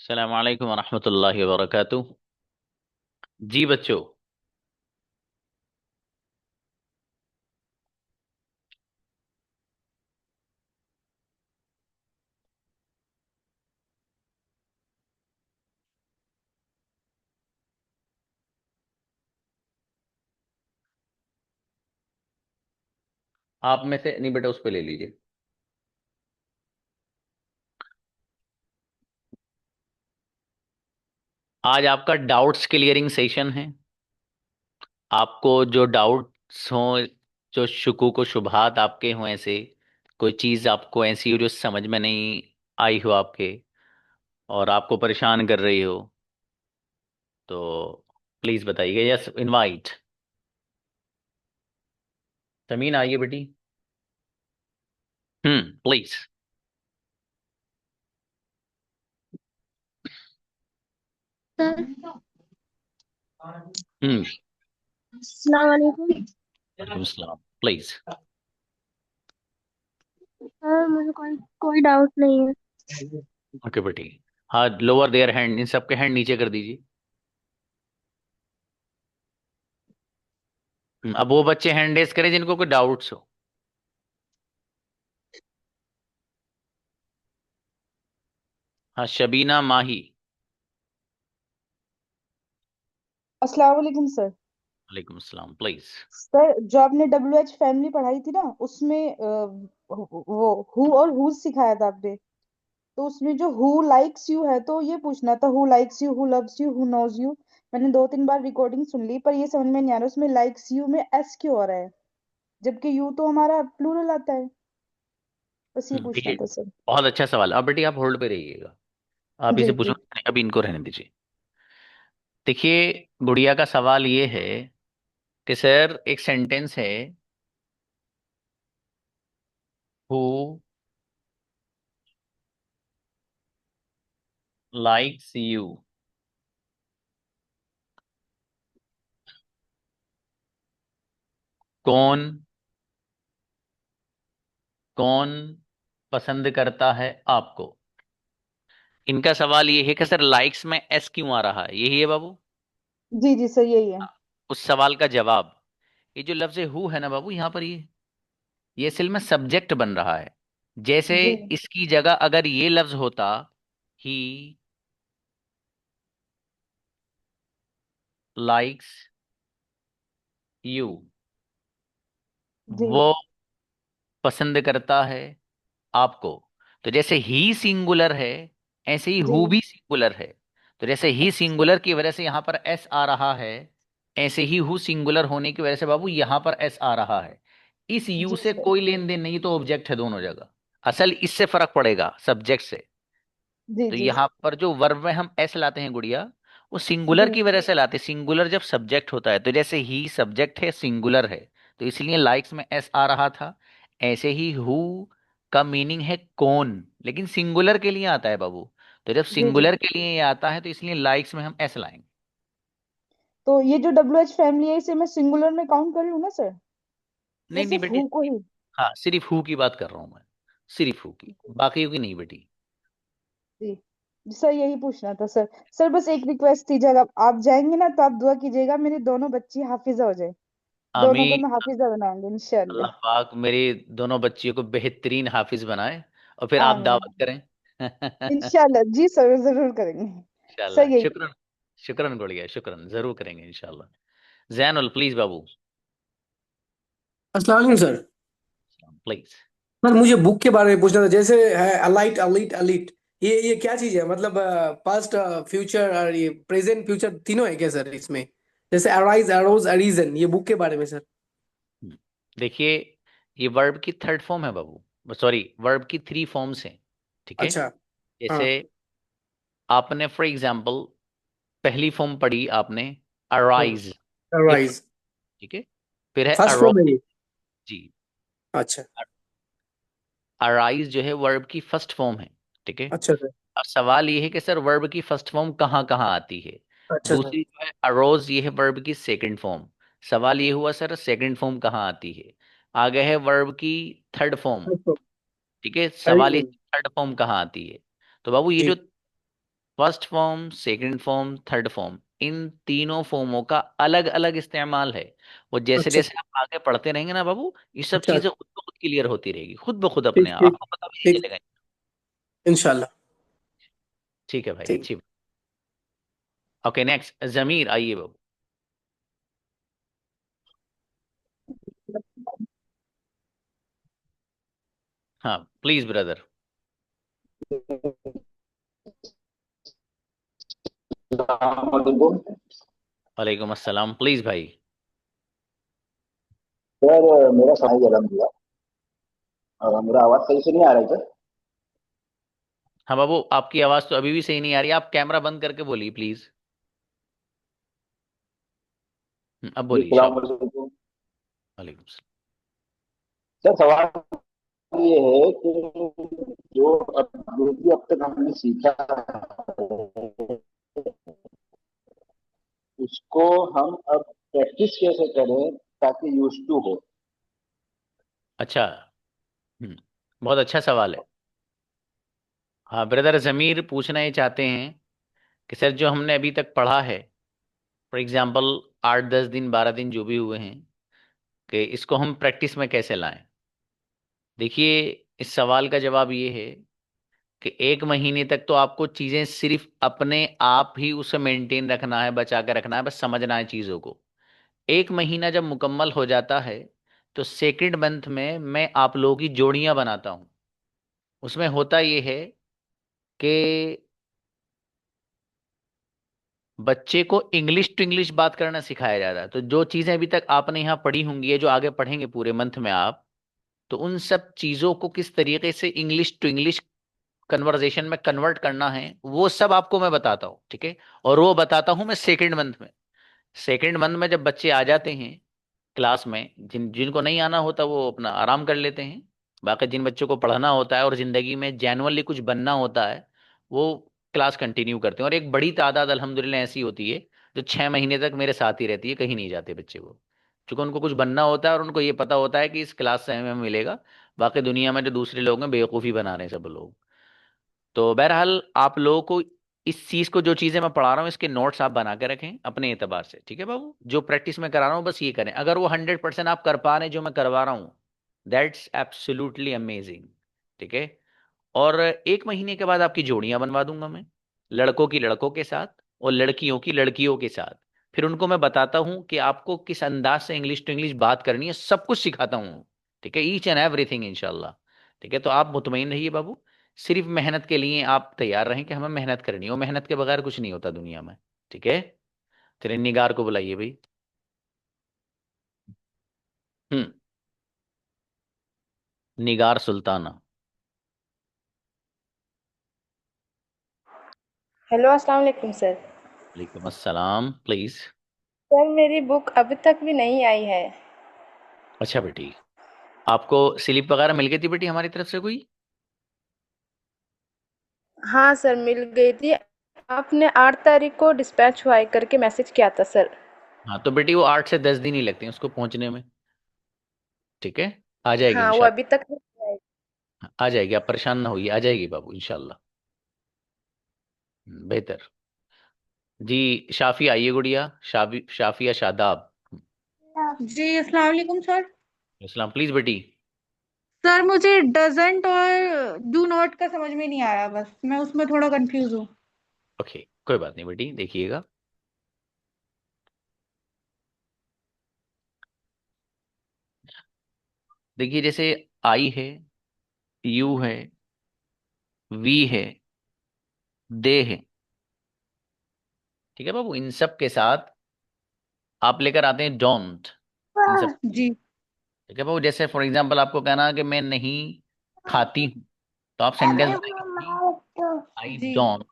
अस्सलाम वालेकुम वरहमतुल्लाहि वबरकातुह। जी बच्चों, आप में से नहीं बेटा, उस पे ले लीजिए। आज आपका डाउट्स क्लियरिंग सेशन है। आपको जो डाउट्स हो, जो शुकूक व शुबहात आपके हो, ऐसे कोई चीज़ आपको ऐसी हो जो समझ में नहीं आई हो आपके, और आपको परेशान कर रही हो, तो प्लीज़ बताइए। Yes, invite. तमीन आइए बेटी। प्लीज़। सर, हम्म। अस्सलाम वालेकुम। वालेकुम सलाम। प्लीज़। सर मुझे कोई डाउट नहीं है। ओके बेटी। हाँ, लोअर देयर हैंड, इन सबके हैंड नीचे कर दीजिए। अब वो बच्चे हैंड रेस करें जिनको कोई डाउट्स हो। हाँ, शबीना माही। अस्सलाम वालेकुम सर। वालेकुम अस्सलाम, प्लीज। सर, जो आपने डब्ल्यू एच फैमिली पढ़ाई थी ना, उसमें वो हु और हुज सिखाया था आपने। तो उसमें जो हु लाइक्स यू है, तो ये पूछना था, who likes you, who loves you, who knows you. मैंने 2-3 बार रिकॉर्डिंग सुन ली, पर ये समझ में नहीं आ रहा उसमें लाइक्स यू में एस क्यों आ रहा है, जबकि यू तो हमारा प्लूरल आता है। बस ये पूछना देखिए, था सर। बहुत अच्छा सवाल। अब बेटी आप होल्ड पे रहिएगा, आप जी इसे जी। पूछो, अभी इनको रहने दीजिए। देखिए, गुड़िया का सवाल ये है कि सर एक सेंटेंस है, हु लाइक्स यू। कौन कौन पसंद करता है आपको। इनका सवाल ये है कि सर लाइक्स में एस क्यों आ रहा है, यही है बाबू। जी जी सर, यही है। उस सवाल का जवाब, ये जो लफ्ज हु है ना बाबू, यहाँ पर ये असल में सब्जेक्ट बन रहा है। जैसे जी इसकी जगह अगर ये लफ्ज होता, ही लाइक्स यू, जी वो पसंद करता है आपको। तो जैसे ही सिंगुलर है, ऐसे ही जी हु भी सिंगुलर है। तो जैसे ही सिंगुलर की वजह से यहां पर एस आ रहा है, ऐसे ही हु सिंगुलर होने की वजह से बाबू यहां पर एस आ रहा है। इस यू जी से सर। कोई लेन देन नहीं, तो ऑब्जेक्ट है दोनों जगह। असल इससे फर्क पड़ेगा सब्जेक्ट से। जी तो जी यहाँ पर जो वर्ब में हम एस लाते हैं गुड़िया, वो सिंगुलर जी की वजह से लाते हैं। सिंगुलर जब सब्जेक्ट होता है, तो जैसे ही सब्जेक्ट है, सिंगुलर है, तो इसलिए लाइक्स में एस आ रहा था। ऐसे ही हु का मीनिंग है कौन, लेकिन सिंगुलर के लिए आता है बाबू। तो जब जी जी। सिंगुलर के लिए ये आता है, तो इसलिए लाइक्स में हम एस लाएंगे। तो ये जो डब्ल्यू एच फैमिली है, इसे मैं सिंगुलर में काउंट कर लूँ ना सर, या नहीं नहीं सिर्फ बेटी। हु को ही? हाँ, सिर्फ हु की बात कर रहा हूं मैं, सिर्फ हु की, बाकी की नहीं बेटी। जी जी सर, यही पूछना था सर। सर बस एक रिक्वेस्ट थी, जब आप जाएंगे ना, तो आप दुआ कीजिएगा मेरी दोनों बच्ची हाफिजा हो जाए। दोनों को आमीन। मैं हाफिजा बनाऊंगी अल्लाह इंशाल्लाह। पाक मेरी दोनों बच्चियों को बेहतरीन हाफिज बनाए, और फिर आप आमीन। दावत करें। इंशाल्लाह जी सर, जरूर करेंगे। सर इंशाल्लाह, यही। शुक्रन। शुक्रन गुड़िया, शुक्रन, जरूर करेंगे इंशाल्लाह। जैनुल प्लीज बाबू। अस्सलाम वालेकुम सर। प्लीज। सर मुझे बुक के बारे में पूछना था। जैसे है अलाइट अलिट अलिट, ये क्या चीज है? मतलब पास्ट फ्यूचर और ये प्रेजेंट फ्यूचर तीनों है क्या सर इसमें? जैसे अराइज अरोज अरीजन, ये बुक के बारे में सर। देखिए, ये वर्ब की थर्ड फॉर्म है बाबू, सॉरी, वर्ब की थ्री फॉर्म्स हैं। ठीक है। अच्छा। हाँ। जैसे आपने फॉर एग्जाम्पल पहली फॉर्म पढ़ी आपने, अराइज। ये अराइज ठीक है। फिर है फर्स्ट फॉर्म है अरोज। ये। जी। अच्छा। अराइज जो है वर्ब की फर्स्ट फॉर्म है। ठीक है। अच्छा सर। अब सवाल ये है कि सर वर्ब की फर्स्ट फॉर्म कहाँ कहाँ आती है। अच्छा सर। दूसरी जो है अरोज, ये है वर्ब की सेकंड फॉर्म। सवाल ये हुआ सर सेकंड फॉर्म कहाँ आती है। आगे है वर्ब की थर्ड फॉर्म। फर्स्ट फॉर्म ठीक है, सवाल ये अरीजन। थर्ड फॉर्म कहाँ आती है। तो बाबू ये जो जी। First form, second form, third form, इन तीनों फॉर्मों का अलग अलग इस्तेमाल है। वो जैसे अच्छा जैसे आप आगे पढ़ते रहेंगे ना बाबू, ये सब अच्छा। चीजें खुद ब खुद क्लियर होती रहेगी, खुद ब खुद अपने ठीक आप ठीक आपको पता भी नहीं ठीक। चलेगा। इंशाल्लाह। ठीक है भाई, ठीक। अच्छी बात। ओके, नेक्स्ट जमीर आइए बाबू। हाँ प्लीज ब्रदर। वालेकुम। वालेकुम अस्सलाम, प्लीज भाई। सर मेरा सवाल जन्म दिया और मेरा आवाज सही से नहीं आ रहा है सर। हाँ बाबू, आपकी आवाज तो अभी भी सही नहीं आ रही, आप कैमरा बंद करके बोलिए प्लीज। अब जी बोलिए सलाम शॉप। वालेकुम। वालेकुम सलाम। सर सवाल ये है कि जो अब तक हमने सीखा है, उसको हम अब प्रैक्टिस कैसे करें ताकि यूज टू हो। अच्छा। हम्म, बहुत अच्छा सवाल है। हाँ ब्रदर जमीर पूछना ये चाहते हैं कि सर जो हमने अभी तक पढ़ा है, फॉर एग्जाम्पल 8 10 दिन 12 दिन जो भी हुए हैं, कि इसको हम प्रैक्टिस में कैसे लाएं। देखिए, इस सवाल का जवाब ये है कि 1 महीने तक तो आपको चीजें सिर्फ अपने आप ही उसे मेंटेन रखना है, बचा के रखना है, बस समझना है चीजों को। 1 महीना जब मुकम्मल हो जाता है, तो सेकंड मंथ में मैं आप लोगों की जोड़ियां बनाता हूं। उसमें होता यह है कि बच्चे को इंग्लिश टू इंग्लिश बात करना सिखाया जाता है। तो जो चीजें अभी तक आपने यहाँ पढ़ी होंगी, ये जो आगे पढ़ेंगे पूरे मंथ में आप, तो उन सब चीजों को किस तरीके से इंग्लिश टू इंग्लिश कन्वर्जेशन में कन्वर्ट करना है, वो सब आपको मैं बताता हूँ, ठीक है। और वो बताता हूँ मैं सेकंड मंथ में। सेकंड मंथ में जब बच्चे आ जाते हैं क्लास में, जिनको नहीं आना होता वो अपना आराम कर लेते हैं। बाकी जिन बच्चों को पढ़ना होता है और जिंदगी में जेनुअनली कुछ बनना होता है, वो क्लास कंटिन्यू करते हैं। और एक बड़ी तादाद अल्हम्दुलिल्लाह ऐसी होती है जो 6 महीने तक मेरे साथ ही रहती है, कहीं नहीं जाते बच्चे वो, क्योंकि उनको कुछ बनना होता है और उनको ये पता होता है कि इस क्लास से हमें मिलेगा। बाकी दुनिया में जो दूसरे लोग हैं बेवकूफ़ी बना रहे हैं सब लोग। तो बहरहाल आप लोगों को इस चीज को, जो चीजें मैं पढ़ा रहा हूँ, इसके नोट्स आप बना के रखें अपने एतबार से, ठीक है बाबू। जो प्रैक्टिस में करा रहा हूँ बस ये करें। अगर वो 100% आप कर पा रहे हैं जो मैं करवा रहा हूँ, दैट्स एब्सोल्युटली अमेजिंग, ठीक है। और 1 महीने के बाद आपकी जोड़ियां बनवा दूंगा मैं, लड़कों की लड़कों के साथ और लड़कियों की लड़कियों के साथ। फिर उनको मैं बताता हूँ कि आपको किस अंदाज से इंग्लिश टू इंग्लिश बात करनी है, सब कुछ सिखाता हूँ, ठीक है, ईच एंड एवरीथिंग इंशाल्लाह। ठीक है, तो आप मुतमईन रहिए बाबू। सिर्फ मेहनत के लिए आप तैयार रहें कि हमें मेहनत करनी है, और मेहनत के बगैर कुछ नहीं होता दुनिया में, ठीक है। तेरे निगार को बुलाइए भाई। हम्म। निगार सुल्ताना। हेलो अस्सलाम वालेकुम सर। वालेकुम अस्सलाम, प्लीज। सर मेरी बुक अभी तक भी नहीं आई है। अच्छा बेटी, आपको स्लिप वगैरह मिल गई थी बेटी हमारी तरफ से कोई? हाँ सर मिल गई थी। आपने 8 तारीख को डिस्पैच हुआ है करके मैसेज किया था सर। हाँ तो बेटी वो 8 से 10 दिन ही लगते हैं उसको पहुंचने में, ठीक है। आ जाएगी हाँ वो इंशाल्लाह। अभी तक नहीं आई। आ जाएगी, आप परेशान ना होइए, आ जाएगी बाबू इंशाल्लाह। बेहतर। जी शाफी आइए गुड़िया, शाफिया शादाब। जी अस्सलाम वालेकुम सर। इस्लाम प्लीज बेटी। सर मुझे डजंट और डू नॉट का समझ में नहीं आया, बस मैं उसमें थोड़ा कंफ्यूज हूँ। ओके कोई बात नहीं बेटी, देखिएगा। देखिए जैसे आई है, यू है, वी है, दे है, ठीक है बाबू। इन सब के साथ आप लेकर आते हैं डोंट, इन सब, जी। ठीक है बाबू। जैसे फॉर एग्जांपल आपको कहना है कि मैं नहीं खाती हूँ, तो आप सेंटेंस बनाएंगे आई जी। डोंट,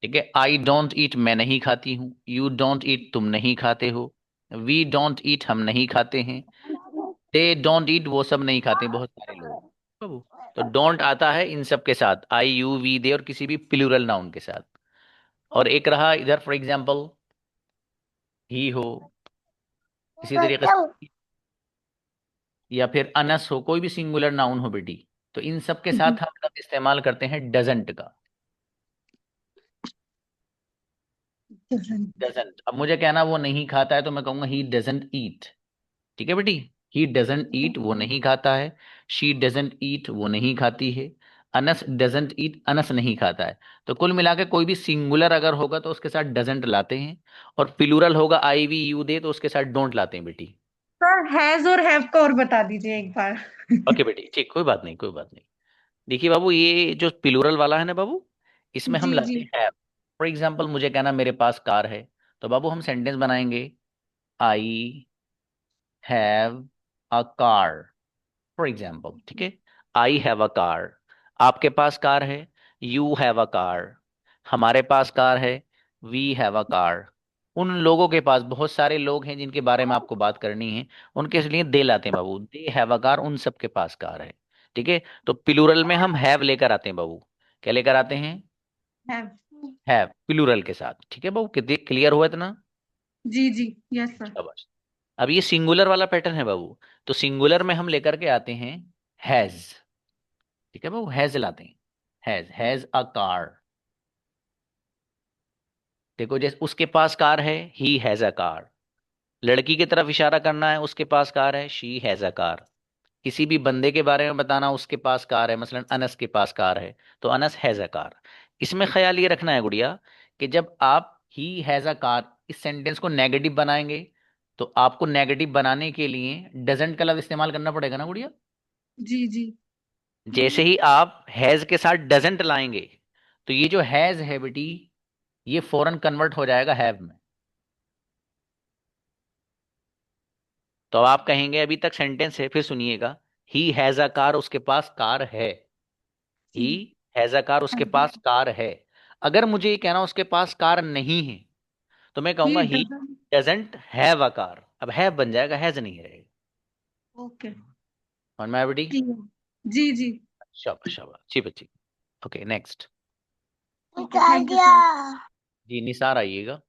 ठीक है। आई डोंट ईट, मैं नहीं खाती हूँ। यू डोंट ईट, तुम नहीं खाते हो। वी डोंट ईट, हम नहीं खाते हैं। दे डोंट ईट, वो सब नहीं खाते, बहुत सारे लोग बाबू। तो डोंट आता है इन सब के साथ, आई यू वी दे, और किसी भी प्लूरल नाउन के साथ। और एक रहा इधर फॉर एग्जांपल ही हो, इसी तरीके से, या फिर अनस हो, कोई भी सिंगुलर नाउन हो बेटी, तो इन सब के साथ हम लफ्ज इस्तेमाल करते हैं डजंट का। डजंट, अब मुझे कहना वो नहीं खाता है तो मैं कहूंगा ही डजंट ईट। ठीक है बेटी, ही डजंट ईट वो नहीं खाता है, शी डजंट ईट वो नहीं खाती है, अनस डजंट ईट अनस नहीं खाता है। तो कुल मिला के कोई भी सिंगुलर अगर होगा तो उसके साथ डजंट लाते हैं, और प्लूरल होगा आई वी यू दे तो उसके साथ डोंट लाते हैं बेटी। सर हैज और हैव का और बता दीजिए एक बार। ओके बेटी, ठीक, कोई बात नहीं, कोई बात नहीं। देखिए बाबू, ये जो प्लूरल वाला है ना बाबू, इसमें हम जी जी। लाते हैं। फॉर एग्जाम्पल मुझे कहना मेरे पास कार है, तो बाबू हम सेंटेंस बनाएंगे, I have a car, for example. ठीक है, आई हैव अ कार, आपके पास कार है, यू हैव अ कार, हमारे पास कार है, वी हैव अ कार। उन लोगों के पास, बहुत सारे लोग हैं जिनके बारे में आपको बात करनी है, उनके लिए दे लाते हैं बाबू, दे हैव अ कार, उन सब के पास कार है। ठीक है, तो प्लूरल में हम हैव लेकर आते हैं बाबू। क्या लेकर आते हैं? हैव। हैव प्लूरल के साथ। ठीक है बाबू, कितनी क्लियर हुआ इतना? जी जी। Yes sir. शाबाश। अब ये सिंगुलर वाला पैटर्न है बाबू, तो सिंगुलर में हम लेकर के आते हैं हैज। ठीक है बाबू, हैज लाते हैं, हैज अ कार। देखो, जैसे उसके पास कार है, ही हैज अ कार। लड़की की तरफ इशारा करना है, उसके पास कार है, शी हैज अ कार। किसी भी बंदे के बारे में बताना, उसके पास कार है, मसलन अनस के पास कार है, तो अनस हैज अ कार। इसमें ख्याल ये रखना है गुड़िया, कि जब आप ही हैज अ कार इस सेंटेंस को नेगेटिव बनाएंगे, तो आपको नेगेटिव बनाने के लिए डजंट का लफ्ज इस्तेमाल करना पड़ेगा ना गुड़िया। जी जी। जैसे ही आप हैज के साथ डजंट लाएंगे, तो ये जो हैज है बेटी, ये फौरन कन्वर्ट हो जाएगा हैव में। तो अब आप कहेंगे, अभी तक सेंटेंस है, फिर सुनिएगा, ही हैज अ कार, उसके पास कार है, ही जी। हैज अ कार, उसके पास कार है। अगर मुझे ये कहना उसके पास कार नहीं है, तो मैं कहूंगा ही ही doesn't. Doesn't have a car. अब हैव बन जाएगा, हैज नहीं रहेगा। ओके। और मैं बेटी, ठीक है। जी जी। शाबाश शाबाश, अच्छी बच्ची। Okay next. Okay thank you sir. जी निसार आइएगा।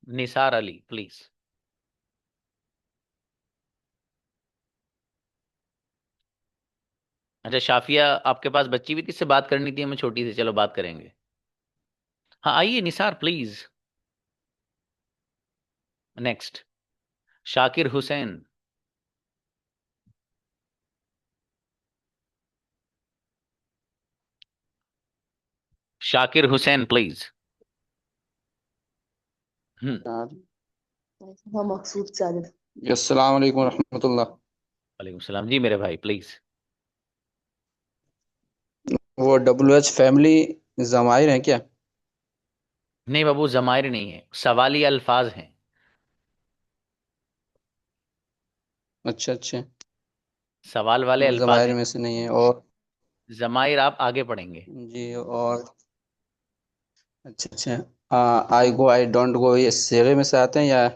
निसार अली प्लीज। अच्छा शाफिया, आपके पास बच्ची भी किससे बात करनी थी हमें, छोटी से, चलो बात करेंगे। हाँ आइए Nisar please. Next, Shakir Hussain. Shakir Hussain please. हम्म। यार हाँ मकसूद साजिद। अस्सलाम वालेकुम रहमतुल्लाह। वालेकुम सलाम जी मेरे भाई प्लीज। वो डब्ल्यू एच फैमिली जमाइर है क्या? नहीं बाबू, जमायर नहीं है, सवाली अल्फाज हैं, अच्छा अच्छा। सवाल वाले वो अल्फाज जमाइर हैं। में से नहीं है। और जमायर आप आगे पढ़ेंगे। जी और अच्छा अच्छा, आई गो आई डोंट गो ये सेगे में से आते हैं या?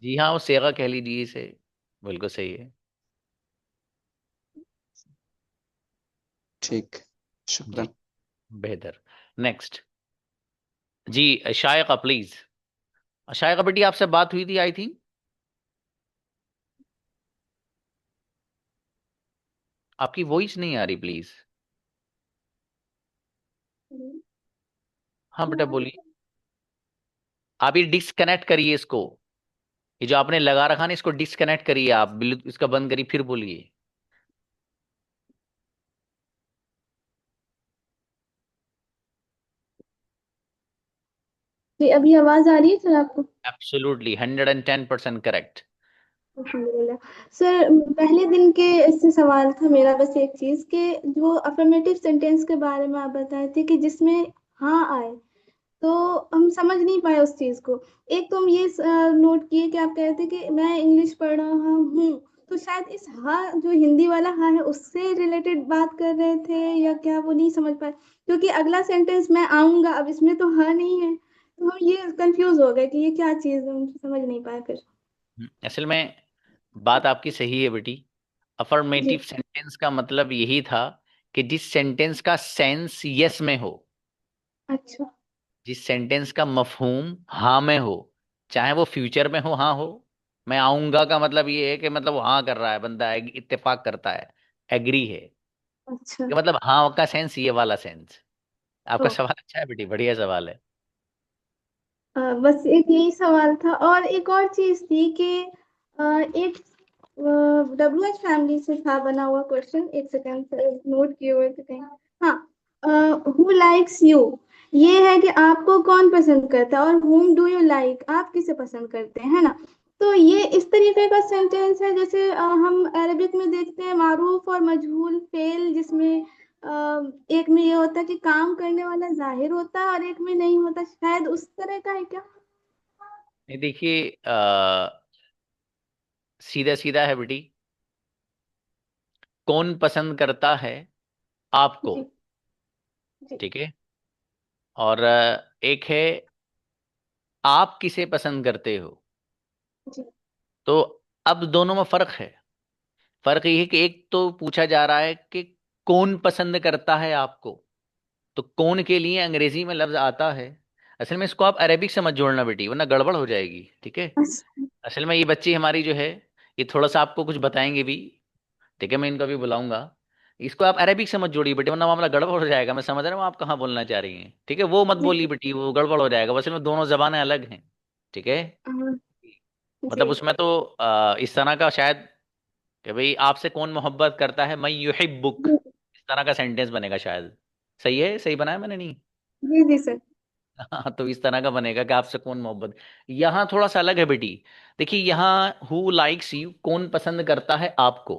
जी हाँ, वो सेगा कह लीजिए इसे, बिल्कुल सही है। ठीक, जी, शुक्रन। बेहतर। Next, ji शायका please. शायका बेटी, आपसे बात हुई थी आई थिंक, आपकी वॉइस नहीं आ रही प्लीज। हाँ बेटा बोलिए। आप ये डिस्कनेक्ट करिए इसको, ये जो आपने लगा रखा ना, इसको डिस्कनेक्ट करिए आप, इसका बंद करिए, फिर बोलिए। जी अभी आवाज आ रही है सर आपको? Absolutely 110% correct. अल्हम्दुलिल्लाह। सर पहले दिन के इससे सवाल था मेरा, बस एक चीज के जो अफर्मेटिव सेंटेंस के बारे में आप बताए थे कि जिसमें हाँ आए, तो हम समझ नहीं पाए उस चीज को। एक तो हम ये नोट किए कि आप कह रहे थे कि मैं इंग्लिश पढ़ रहा हूँ, तो शायद इस हाँ जो हिंदी वाला हाँ है उससे रिलेटेड बात कर रहे थे या क्या, वो नहीं समझ पाए। क्योंकि अगला सेंटेंस मैं आऊंगा, अब इसमें तो हाँ नहीं है, तो हम ये कंफ्यूज हो गए कि ये क्या चीज है, हम समझ नहीं पाए फिर। असल में बात आपकी सही है बेटी, जी। अफर्मेटिव सेंटेंस का मतलब यही था कि जिस सेंटेंस का सेंस यस में हो, अच्छा। जिस सेंटेंस का मफहूम हाँ में हो, चाहे वो फ्यूचर में हो, हाँ हो। मैं आऊंगा का मतलब ये है कि मतलब वो हाँ कर रहा है बंदा, इत्तेफाक करता है, एग्री है, अच्छा। कि मतलब हाँ का सेंस ये वाला सेंस। ओ, आपका सवाल अच्छा है बेटी, बढ़िया सवाल है। बस एक यही सवाल था, और एक और चीज थी कि एक WH फैमिली से था बना हुआ क्वेश्चन, एक सेकंड से नोट किए हुए थे कहीं। हाँ, हु लाइक्स यू, ये है कि आपको कौन पसंद करता है, और whom डू यू लाइक, आप किसे पसंद करते हैं, है ना। तो ये इस तरीके का सेंटेंस है, जैसे हम अरबिक में देखते हैं मारूफ और मजहूल फेल, जिसमें एक में ये होता है कि काम करने वाला जाहिर होता है और एक में नहीं होता, शायद उस तरह का है क्या। ये देखिए, सीधा सीधा है बेटी। कौन पसंद करता है आपको, जी। जी। ठीक है। और एक है आप किसे पसंद करते हो। जी। तो अब दोनों में फर्क है। फर्क ये है कि एक तो पूछा जा रहा है कि कौन पसंद करता है आपको, तो कौन के लिए अंग्रेजी में लफ्ज आता है। असल में इसको आप अरेबिक से मत जोड़ना बेटी, वरना गड़बड़ हो जाएगी, ठीक है। अच्छा। असल में ये बच्ची हमारी जो है, ये थोड़ा सा आपको कुछ बताएंगे भी, ठीक है। मैं इनको भी बुलाऊंगा। इसको आप अरेबिक से मत जोड़िए बेटी, वरना मामला गड़बड़ हो जाएगा। मैं समझ रहा हूँ आप कहाँ बोलना चाह रही हैं, ठीक है। वो मत जी। बोलिए बेटी, वो गड़बड़ हो जाएगा। असल में दोनों जबानें अलग हैं, ठीक है। हाँ, मतलब जी। उसमें तो इस तरह का शायद कि भाई आपसे कौन मोहब्बत करता है, मैं युहिब्बुक, जी। इस तरह का सेंटेंस बनेगा शायद। सही है, सही बनाया मैंने नहीं? जी। जी सर। हाँ, तो इस तरह का बनेगा कि आपसे कौन मोहब्बत। यहाँ थोड़ा सा अलग है बेटी। देखिए यहाँ हु लाइक्स यू, कौन पसंद करता है आपको।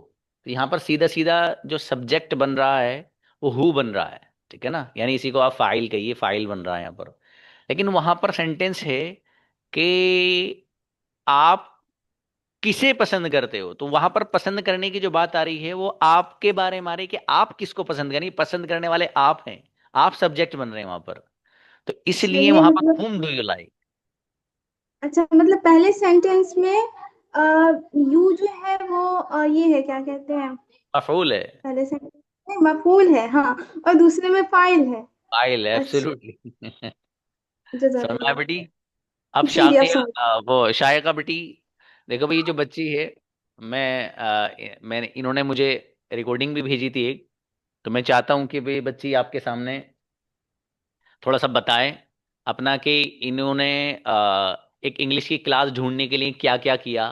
तो यहाँ पर सीधा सीधा जो सब्जेक्ट बन रहा है वो हु बन रहा है, ठीक है ना। यानी इसी को आप फाइल कहिए, फाइल बन रहा है यहाँ पर। लेकिन वहां पर सेंटेंस है कि आप किसे पसंद करते हो। तो वहां पर पसंद करने की जो बात आ रही है वो आपके बारे में आ रही है कि आप किसको पसंद करें। पसंद करने वाले आप हैं, आप सब्जेक्ट बन रहे हैं वहां पर। तो अच्छा, इसलिए ये वहां पर मतलब, whom डू यू लाइक। अच्छा मतलब पहले सेंटेंस में यू जो है वो ये है, क्या कहते हैं, मफूल है, पहले सेंटेंस में मफूल है, हाँ, और दूसरे में फाइल है। फाइल है, अच्छा। एब्सोल्युटली। समझ में आया जज़ाकल्लाह। बेटी। अब जी जी, आप शादिया, समझ। वो शायका बेटी। देखो भाई, ये जो बच्ची है, मैंने इन्होंने मुझे रिकॉर्डिंग भी भेजी थी एक। तो मैं चाहता हूँ कि भाई बच्ची आपके सामने थोड़ा सा बताएं अपना, कि इन्होंने एक इंग्लिश की क्लास ढूंढने के लिए क्या क्या किया,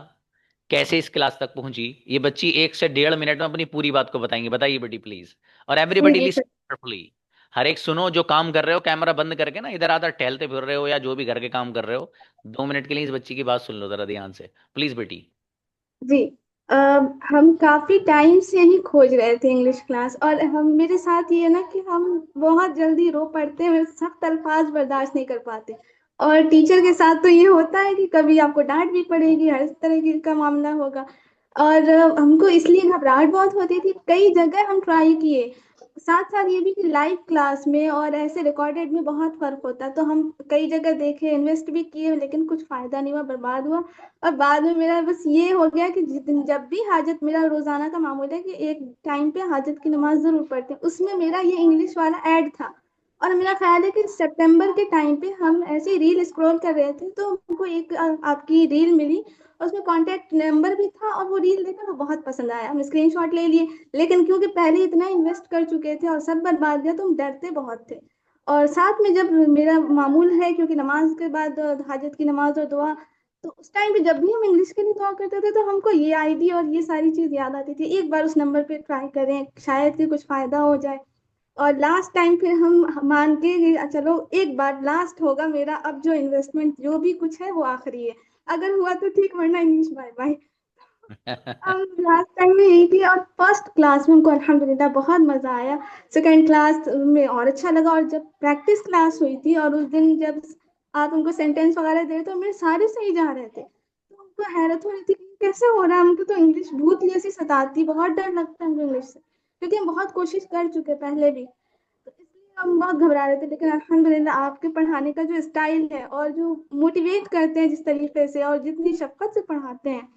कैसे इस क्लास तक पहुंची। ये बच्ची 1 से 1.5 मिनट में अपनी पूरी बात को बताएंगी। बताइए बेटी प्लीज। और जी एवरीबडी जी लिसन सर। केयरफुली। हर एक सुनो, जो काम कर रहे हो कैमरा बंद करके ना, इधर आधर टहलते फिर रहे हो या जो भी घर के काम कर रहे हो, 2 मिनट के लिए इस बच्ची की बात सुन लो जरा ध्यान से, प्लीज बेटी। जी। अ, हम काफी टाइम से ही खोज रहे थे इंग्लिश क्लास, और हम, मेरे साथ ये है ना कि हम बहुत जल्दी रो पड़ते हैं, सख्त अल्फाज बर्दाश्त नहीं कर पाते। और टीचर के साथ तो ये होता है कि कभी आपको डांट भी पड़ेगी, हर तरह की का मामला होगा। और हमको इसलिए घबराहट बहुत होती थी, कई जगह हम ट्राई किए। साथ साथ ये भी कि लाइव क्लास में और ऐसे रिकॉर्डेड में बहुत फर्क होता है, तो हम कई जगह देखे, इन्वेस्ट भी किए, लेकिन कुछ फायदा नहीं हुआ, बर्बाद हुआ। और बाद में मेरा बस ये हो गया कि जब भी हाजत, मेरा रोजाना का मामूल है कि एक टाइम पे हाजत की नमाज जरूर पढ़ते हैं, उसमें मेरा ये इंग्लिश वाला ऐड था। और मेरा ख्याल है कि सितंबर के टाइम पे हम ऐसे ही रील स्क्रॉल कर रहे थे, तो हमको एक आपकी रील मिली, और उसमें कांटेक्ट नंबर भी था, और वो रील देखकर वो बहुत पसंद आया, हम स्क्रीनशॉट ले लिए। लेकिन क्योंकि पहले इतना इन्वेस्ट कर चुके थे और सब बर्बाद गया, तो हम डरते बहुत थे। और साथ में जब मेरा मामूल है, क्योंकि नमाज के बाद हाजत की नमाज और दुआ, तो उस टाइम पे जब भी हम इंग्लिश के लिए दुआ करते थे, तो हमको ये आईडी और ये सारी चीज याद आती थी, एक बार उस नंबर पे ट्राई करें, शायद कि कुछ फायदा हो जाए। और लास्ट टाइम फिर हम मान के कि चलो एक बार लास्ट होगा मेरा, अब जो इन्वेस्टमेंट जो भी कुछ है वो आखिरी है, अगर हुआ तो ठीक, वरना इंग्लिश बाय बाय। हम लास्ट टाइम में यही थी, और फर्स्ट क्लास में हमको अल्हम्दुलिल्लाह बहुत मजा आया। सेकंड क्लास में और अच्छा लगा, और जब प्रैक्टिस क्लास हुई थी और उस दिन जब आप हमको सेंटेंस वगैरह दे रहे, तो मेरे सारे सही जा रहे थे, तो हमको हैरत हो रही थी कि कैसे हो रहा है, हमको तो इंग्लिश भूत जैसी सताती, बहुत डर लगता है हमको इंग्लिश से, क्योंकि हम बहुत कोशिश कर चुके पहले भी, तो इसलिए हम बहुत घबरा रहे थे। लेकिन अल्हम्दुलिल्लाह आपके पढ़ाने का जो स्टाइल है, और जो मोटिवेट करते हैं जिस तरीके से, और जितनी शफकत से पढ़ाते हैं,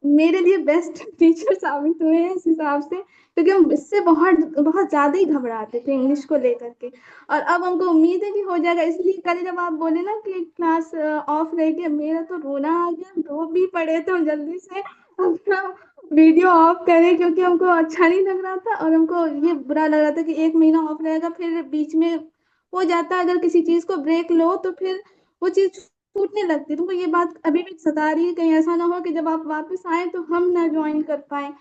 मेरे लिए बेस्ट टीचर साबित हुए हैं इस हिसाब से, क्योंकि हम इससे बहुत बहुत ज्यादा ही घबराते थे इंग्लिश को लेकर के। और अब हमको उम्मीद है कि हो जाएगा, इसलिए कल जब आप बोले ना कि क्लास ऑफ रहेगी, मेरा तो रोना आ गया, हम रो भी पड़े थे, हम जल्दी से अपना वीडियो ऑफ करें, क्योंकि हमको अच्छा नहीं लग रहा था और हमको ये बुरा लग रहा था कि एक महीना ऑफ रहेगा, फिर बीच में हो जाता है अगर किसी चीज को ब्रेक लो तो फिर वो चीज छूटने लगती है। तुमको ये बात अभी भी सता रही है, कहीं ऐसा ना हो कि जब आप वापस आए तो हम ना ज्वाइन कर पाए।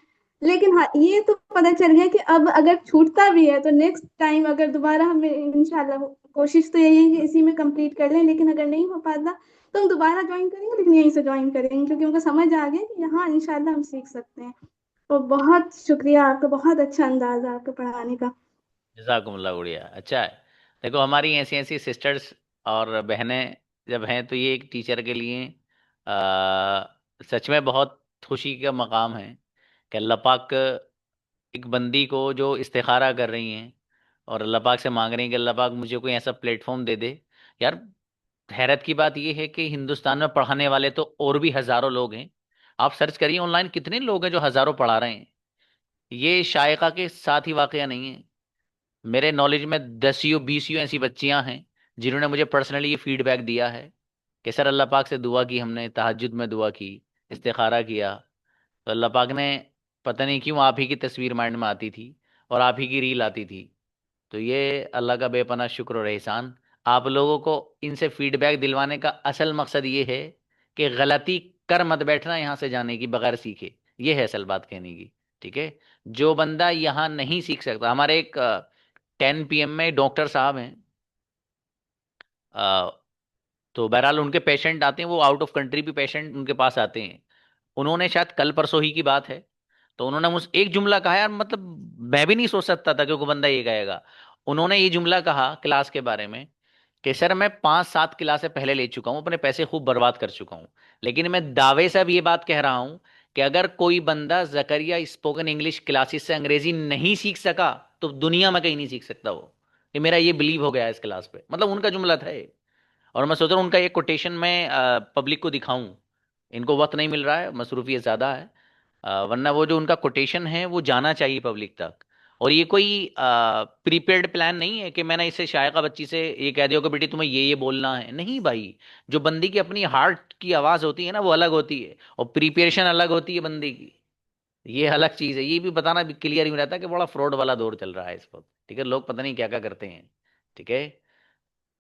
लेकिन हाँ, ये तो पता चल गया कि अब अगर छूटता भी है तो नेक्स्ट टाइम अगर दोबारा हमें इंशाल्लाह, कोशिश तो यही है कि इसी में कंप्लीट कर लें, लेकिन अगर नहीं हो पाता तो हम दोबारा ज्वाइन करेंगे, लेकिन यहीं से ज्वाइन करेंगे, क्योंकि हमको समझ आ गया कि यहाँ इंशाल्लाह हम सीख सकते हैं। तो बहुत शुक्रिया आपका, बहुत अच्छा अंदाज है आपका पढ़ाने का। जजाकुमुल्लाह, बढ़िया, अच्छा है। देखो हमारी ऐसी ऐसी सिस्टर्स और बहनें जब हैं तो ये एक टीचर के लिए सच में बहुत खुशी का मकाम है कि अल्लाह पाक एक बंदी को जो इस्तिखारा कर रही हैं और अल्लाह पाक से मांग रही हैं कि अल्लाह पाक मुझे कोई ऐसा प्लेटफॉर्म दे दे। यार, हैरत की बात यह है कि हिंदुस्तान में पढ़ाने वाले तो और भी हज़ारों लोग हैं। आप सर्च करिए ऑनलाइन, कितने लोग हैं जो हज़ारों पढ़ा रहे हैं। ये शायका के साथ ही वाकया नहीं है। मेरे नॉलेज में 10 बीस ऐसी बच्चियां हैं जिन्होंने मुझे पर्सनली ये फीडबैक दिया है कि सर अल्लाह पाक से दुआ की, हमने तहज्जुद में दुआ की, इस्तिखारा किया, तो अल्लाह पाक ने पता नहीं क्यों आप ही की तस्वीर माइंड में आती थी और आप ही की रील आती थी। तो ये अल्लाह का बेपनाह शुक्र और एहसान। आप लोगों को इनसे फीडबैक दिलवाने का असल मकसद ये है कि गलती कर मत बैठना यहाँ से जाने की बगैर सीखे। ये है असल बात कहने की। ठीक है। जो बंदा यहाँ नहीं सीख सकता, हमारे एक 10 PM में डॉक्टर साहब हैं, अ, तो बहरहाल उनके पेशेंट आते हैं, वो आउट ऑफ कंट्री भी पेशेंट उनके पास आते हैं। उन्होंने शायद कल परसों ही की बात है, तो उन्होंने मुझ एक जुमला कहा यार, मतलब मैं भी नहीं सोच सकता था कि कोई बंदा ये कहेगा। उन्होंने ये जुमला कहा क्लास के बारे में कि सर मैं 5 7 क्लासें पहले ले चुका हूँ, अपने पैसे खूब बर्बाद कर चुका हूँ, लेकिन मैं दावे से अब ये बात कह रहा हूँ कि अगर कोई बंदा जकरिया स्पोकन इंग्लिश क्लासेस से अंग्रेजी नहीं सीख सका तो दुनिया में कहीं नहीं सीख सकता वो। ये मेरा ये बिलीव हो गया है इस क्लास पे, मतलब उनका जुमला था ये। और मैं सोच रहा हूँ उनका ये कोटेशन मैं पब्लिक को दिखाऊं। इनको वक्त नहीं मिल रहा है, मसरूफियत ज़्यादा है, वरना वो जो उनका कोटेशन है वो जाना चाहिए पब्लिक तक। और ये कोई प्रीपेड प्लान नहीं है कि मैंने इसे शायका बच्ची से ये कह दिया कि बेटी तुम्हें ये बोलना है, नहीं भाई। जो बंदी की अपनी हार्ट की आवाज़ होती है ना, वो अलग होती है, और प्रिपरेशन अलग होती है बंदी की। ये अलग चीज़ है, ये भी बताना भी क्लियर ही रहता है कि बड़ा फ्रॉड वाला दौर चल रहा है इस वक्त। ठीक है, लोग पता नहीं क्या क्या करते हैं। ठीक है।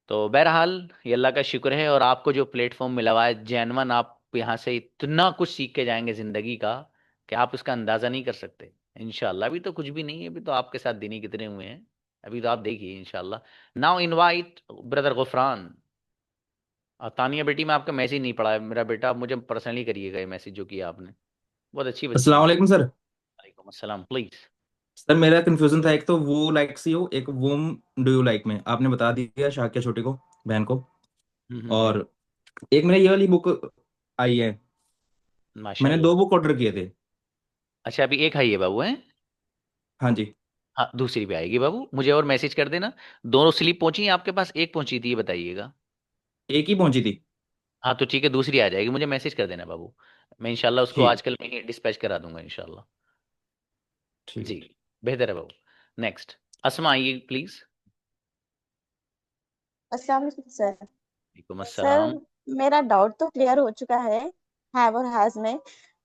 तो बहरहाल ये अल्लाह का शुक्र है, और आपको जो प्लेटफॉर्म मिला हुआ है जैनवन, आप यहाँ से इतना कुछ सीख के जाएंगे ज़िंदगी का कि आप उसका अंदाज़ा नहीं कर सकते। इंशाल्लाह अभी तो कुछ भी नहीं है, अभी तो आपके साथ दिन ही कितने हुए हैं। अभी तो आप देखिए इंशाल्लाह। Now invite brother Gufran. Tania बेटी, मैं आपका मैसेज नहीं पढ़ा है मेरा बेटा, आप मुझे पर्सनली करिएगा ये मैसेज जो किया आपने। बहुत अच्छी बच्ची अस्सलाम हैं। वालेकुम सर। वालेकुम अस्सलाम, प्लीज़। सर मेरा कंफ्यूजन था, एक तो वो लाइक सी हो, एक वोम डू यू लाइक में आपने बता दिया शाकिया छोटे को, बहन को। हम्म। और एक मेरे ये वाली बुक आई है, मैंने माशाल्लाह। 2 बुक ऑर्डर किए थे। अच्छा, अभी एक है ये बाबू है। हाँ जी। हाँ, दूसरी भी आएगी बाबू, मुझे और मैसेज कर देना। दोनों स्लिप पहुंची हैं आपके पास, एक पहुंची थी ये बताइएगा। एक ही पहुंची थी। हाँ तो ठीक है, दूसरी आ जाएगी, मुझे मैसेज कर देना बाबू। मैं इंशाल्लाह उसको ठीक। आजकल में ही डिस्पैच करा दूंगा इंशाल्लाह। जी, ठीक। बेहतर है बाबू। नेक्स्ट, अस्मा आइए प्लीज। अस्सलाम वालेकुम सर। वालेकुम सर, अस्सलाम। मेरा डाउट तो क्लियर हो चुका है हैव और हैज में,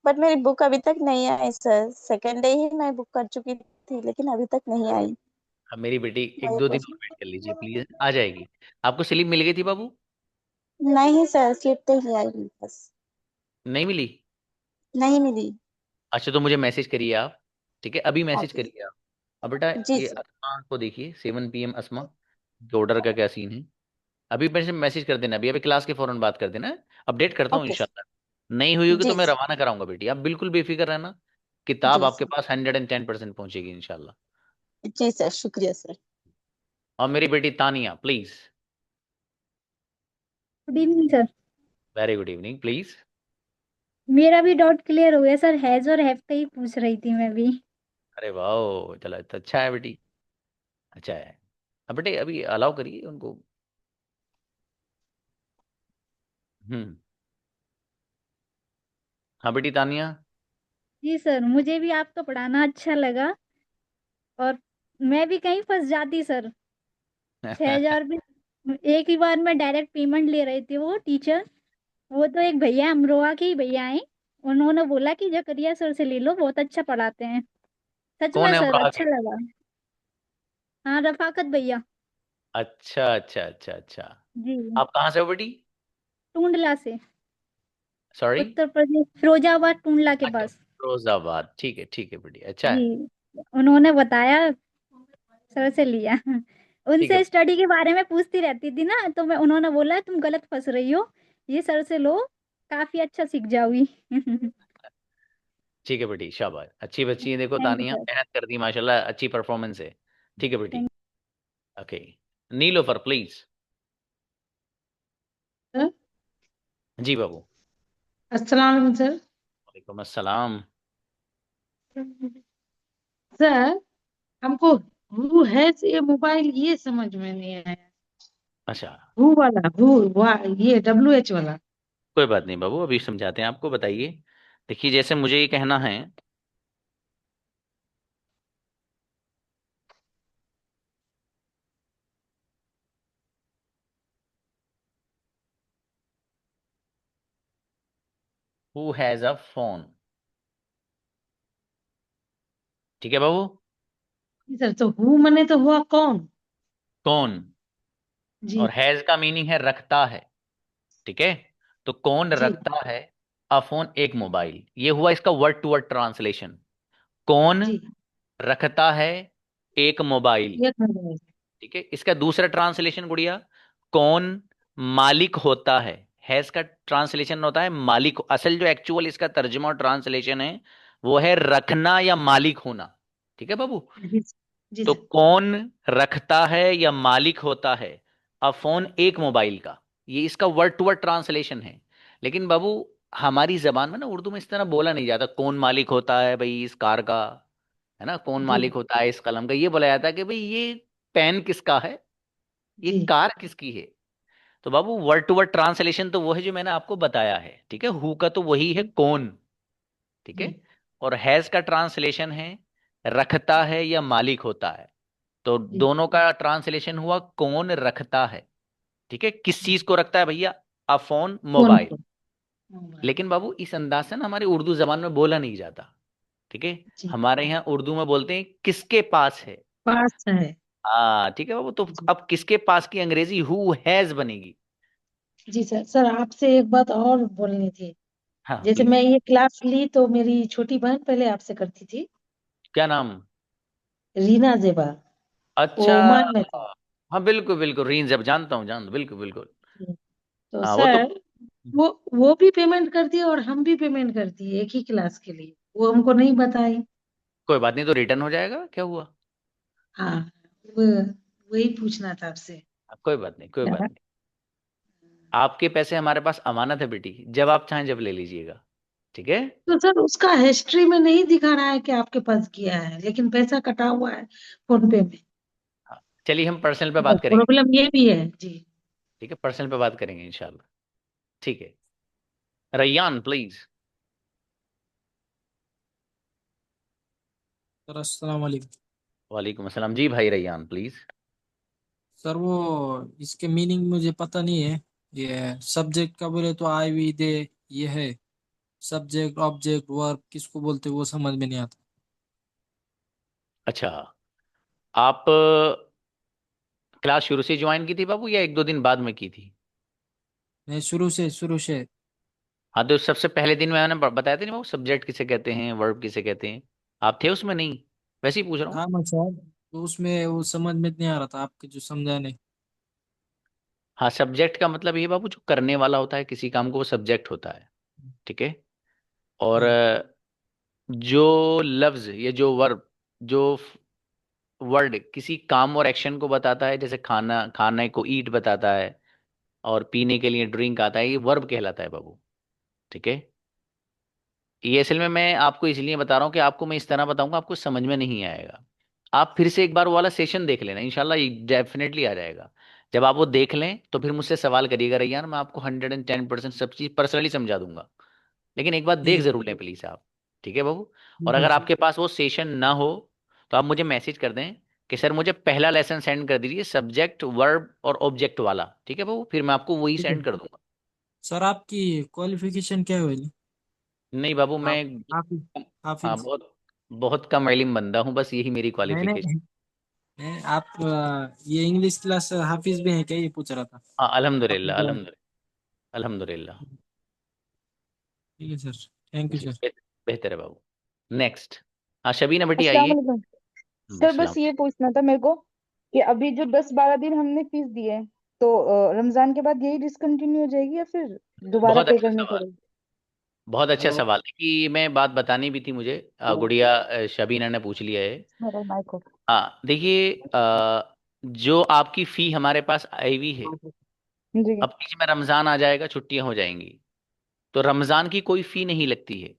बट मेरी बुक अभी तक नहीं आई सर। सेकेंड डे ही मैं बुक कर चुकी थी लेकिन अभी तक नहीं आई। अब मेरी बेटी एक वही दो दिन और क्वेश्चन। वेट कर लीजिए प्लीज, आ जाएगी। आपको स्लिप मिल गई थी बाबू? नहीं सर, स्लिप तो ही आई बस। नहीं मिली? नहीं मिली। अच्छा तो मुझे मैसेज करिए आप। ठीक है, अभी मैसेज ओके। करिए आप। अब बेटा, जी ये सर। अस्मा को देखिए, 7 PM अस्मा के ऑर्डर का क्या सीन है। अभी मैंने मैसेज कर देना, अभी अभी क्लास के फौरन बात कर देना। अपडेट करता हूँ ओके सर। इंशाल्लाह। नहीं हुई होगी तो जी मैं सर। रवाना कराऊंगा बेटी, आप बिल्कुल बेफिक्र रहना। किताब जी आपके सर। पास 110% पहुंचेगी इंशाल्लाह। जी सर, शुक्रिया सर। और मेरी बेटी Tania please. Good evening sir. Very good evening please. मेरा भी डाउट क्लियर हो गया सर, हैज और हैव का ही पूछ रही थी मैं भी। अरे वाह, चलो तो अच्छा है बेटी, अच्छा है। अब बेटे अभी अलाउ करिए उनको। हम्म। हाँ बेटी तानिया। जी सर, मुझे भी आपका पढ़ाना अच्छा लगा और मैं भी कहीं फंस जाती सर। 6,000 रुपये एक ही बार में डायरेक्ट पेमेंट ले रहे थे वो टीचर। वो तो एक भैया अमरोहा के ही भैया हैं। उन्होंने बोला कि जकरिया सर से ले लो, बहुत अच्छा पढ़ाते हैं। सच कौन में है सर, अमरोहा अच्छा के? लगा। हाँ, रफाकत भैया। अच्छा अच्छा अच्छा अच्छा। जी। आप कहाँ से हो बेटी? टूंडला से। सॉरी। उत्तर प्रदेश, फिरोजाबाद टूंडला के अच्छा, पास। फिरोजाबाद। ठीक है बेटी, अच्छा है। जी, उन्होंने बताया, सर से लिया। ठीक है। उनसे स्टडी के बारे में पूछती रहती थी ना, तो मैं उन्होंने बोला तुम गलत फंस रही हो, ये सर से लो, काफी अच्छा सीख जाओगी। थैंक ठीक है बेटी, शाबाश, अच्छी बच्ची है, देखो यू तानिया सर। मेहनत कर दी माशाल्लाह, अच्छी परफॉर्मेंस है। ठीक है बेटी। Thank okay. Nilofar please. Sir, जी बाबू। अस्सलाम वालेकुम सर। वालेकुम अस्सलाम। सर, हमको हु है ये मोबाइल ये समझ में नहीं आया। अच्छा, हु वाला ये WH वाला। कोई बात नहीं बाबू, अभी समझाते हैं आपको, बताइए। देखिए, जैसे मुझे ये कहना है, हु हैज अ फोन। ठीक है बाबू। जी सर, तो हु मने तो हुआ कौन? कौन। जी और हैज का मीनिंग है रखता है। ठीक है। तो कौन जी रखता है अ फोन, एक मोबाइल, ये हुआ इसका वर्ड टू वर्ड ट्रांसलेशन। कौन जी। रखता है एक मोबाइल। एक मिनट। ठीक है, इसका दूसरा ट्रांसलेशन गुड़िया, कौन मालिक होता है इसका ट्रांसलेशन होता है मालिक। असल जो एक्चुअल इसका तर्जुमा और ट्रांसलेशन है वो है रखना या मालिक होना। ठीक है बाबू। जी जी तो सर। कौन रखता है या मालिक होता है अ फोन, एक मोबाइल का, ये इसका वर्ड टू वर्ड ट्रांसलेशन है। लेकिन बाबू, हमारी जबान में ना उर्दू में इस तरह बोला नहीं जाता, कौन मालिक होता है भाई इस कार का, है ना, कौन जी मालिक होता है इस कलम का, ये बोला जाता है कि भाई ये पेन किसका है, ये जी कार किसकी है। तो बाबू, वर्ड टू वर्ड ट्रांसलेशन तो वो है जो मैंने आपको बताया है। ठीक है, हु का तो वही है कौन। ठीक है। जी और हैज का ट्रांसलेशन है रखता है या मालिक होता है। तो जी। दोनों का ट्रांसलेशन हुआ कौन रखता है। ठीक है, किस चीज को रखता है भैया, अ फोन, कौन मोबाइल। को? मोबाइल। लेकिन बाबू, इस अंदाज से ना हमारे उर्दू जबान में बोला नहीं जाता। ठीक है। जी। हमारे यहाँ उर्दू में बोलते हैं किसके पास है। पास है। हाँ ठीक है बाबू, तो जी अब किसके पास की अंग्रेजी हु हैज बनेगी। जी सर। सर, आपसे एक बात और बोलनी थी। हाँ जैसे प्लीज। मैं ये क्लास ली तो मेरी छोटी बहन पहले आपसे करती थी, क्या नाम? रीना जेबा। वो अच्छा। ओमान में थी। हाँ बिल्कुल बिल्कुल, रीन जब जानता हूँ, जानता हूँ, बिल्कुल बिल्कुल। तो हाँ वो तो। सर, वो भी पेमेंट करती है और हम भी पेमेंट करती है एक ही क्लास के लिए। वो हमको नहीं बताई। कोई बात नहीं, तो रिटर्न हो जाएगा, क्या हुआ। हाँ, वो वही पूछना था आपसे। कोई बात नहीं, कोई बात नहीं। आपके पैसे हमारे पास अमानत है बेटी, जब आप चाहें जब ले लीजिएगा। ठीक है। तो सर, उसका हिस्ट्री में नहीं दिखा रहा है कि आपके पास किया है, लेकिन पैसा कटा हुआ है फोन पे में। हाँ, चलिए हम पर्सनल पे तो बात करेंगे। प्रॉब्लम ये भी है जी। ठीक है, पर्सनल पे बात करेंगे इंशाल्लाह। ठीक है। रैयान प्लीज। सर अस्सलाम वालेकुम। वालेकुम अस्सलाम जी, भाई रैयान प्लीज। सर वो इसके मीनिंग मुझे पता नहीं है। ये सब्जेक्ट का बोले तो आई वी दे, ये है। सब्जेक्ट ऑब्जेक्ट वर्ब किसको बोलते हैं वो समझ में नहीं आता। अच्छा, आप क्लास शुरू से ज्वाइन की थी बाबू या एक दो दिन बाद में की थी? मैं शुरू से। हाँ, तो सबसे पहले दिन मैंने बताया था नहीं बाबू, सब्जेक्ट किसे कहते हैं, वर्ब किसे कहते हैं। आप थे उसमें नहीं? वैसे ही पूछ रहा हूँ। हाँ मैं सर, तो उसमें वो समझ में नहीं आ रहा था आपके जो समझा नहीं। हाँ, सब्जेक्ट का मतलब ये बाबू, जो करने वाला होता है किसी काम को, वो सब्जेक्ट होता है। ठीक है। और हाँ जो लफ्ज या जो वर्ब, जो वर्ड किसी काम और एक्शन को बताता है, जैसे खाना, खाने को ईट बताता है, और पीने के लिए ड्रिंक आता है, ये वर्ब कहलाता है बाबू। ठीक है। ये असल में मैं आपको इसलिए बता रहा हूँ कि आपको मैं इस तरह बताऊंगा, आपको समझ में नहीं आएगा। आप फिर से एक बार वो वाला सेशन देख लेना, इंशाल्लाह ये डेफिनेटली आ जाएगा। जब आप वो देख लें तो फिर मुझसे सवाल करिएगा रैयान, मैं आपको 110% सब चीज़ पर्सनली समझा दूंगा। लेकिन एक बात देख ठीक जरूर लें प्लीज आप। ठीक है बाबू। और ठीक है अगर सर। आपके पास वो सेशन ना हो तो आप मुझे मैसेज कर दें कि सर मुझे पहला लेसन सेंड कर दीजिए, सब्जेक्ट वर्ब और ऑब्जेक्ट वाला, ठीक है बाबू, फिर मैं आपको वही ठीक है सेंड कर दूंगा। सर आपकी क्वालिफिकेशन क्या हुई? नहीं बाबू, मैं आप हाफिज हाँ हाफिज बहुत बहुत कम इल्म बंदा हूँ, बस यही मेरी नहीं क्वालिफिकेशन। नहीं नहीं, आप ये इंग्लिश क्लास हाफिज भी हैं क्या, ये पूछ रहा था। हाँ आपने अल्हम्दुलिल्लाह क्या? अल्हम्दुलिल्लाह अल्हम्दुलिल्लाह। ठीक है सर, थैंक यू जी सर। बेहतर है बाबू। नेक्स्ट। हाँ शबीना बेटी अस्सलाम आइए। वालेकुम। सर सलाम। बस ये पूछना था मेरे को कि अभी जो 10-12 दिन हमने फीस दी है, तो रमजान के बाद यही डिसकंटिन्यू हो जाएगी या फिर दोबारा बहुत पे अच्छा करनी सवाल, पड़ेगी? बहुत अच्छा सवाल है कि मैं बात बतानी भी थी मुझे, गुड़िया शबीना ने पूछ लिया है। मेरा माइक हो। हाँ देखिए, जो आपकी फ़ी हमारे पास आई हुई है, जी। अब बीच में रमज़ान आ जाएगा, छुट्टियां हो जाएंगी, तो रमज़ान की कोई फ़ी नहीं लगती है।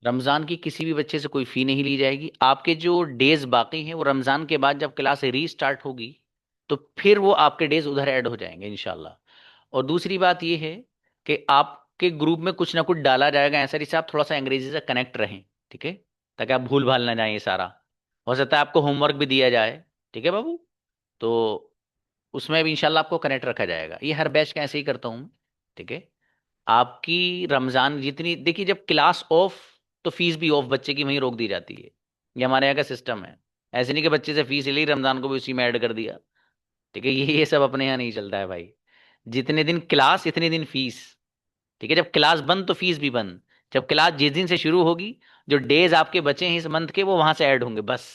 रमज़ान की किसी भी बच्चे से कोई फ़ी नहीं ली जाएगी। आपके जो डेज बाकी हैं वो रमज़ान के बाद जब क्लास रीस्टार्ट होगी तो फिर वो आपके डेज उधर ऐड हो जाएंगे इंशाल्लाह। और दूसरी बात ये है कि आपके ग्रुप में कुछ ना कुछ डाला जाएगा ऐसा, जिससे आप थोड़ा सा अंग्रेजी से कनेक्ट रहें, ठीक है, ताकि आप भूल भाल ना जाए ये सारा। हो सकता है आपको होमवर्क भी दिया जाए, ठीक है बाबू, तो उसमें भी इंशाल्लाह आपको कनेक्ट रखा जाएगा। ये हर बैच का ऐसे ही करता हूँ मैं, ठीक है। आपकी रमज़ान जितनी, देखिए जब क्लास ऑफ तो फीस भी ऑफ बच्चे की वहीं रोक दी जाती है। ये हमारे यहाँ का सिस्टम है। ऐसे नहीं कि बच्चे से फीस ले रमज़ान को भी उसी में ऐड कर दिया, ठीक है, ये सब अपने यहाँ नहीं चलता है भाई। जितने दिन क्लास इतने दिन फीस, ठीक है। जब क्लास बंद तो फीस भी बंद। जब क्लास जिस दिन से शुरू होगी, जो डेज आपके बचे हैं इस मंथ के वो वहां से ऐड होंगे बस,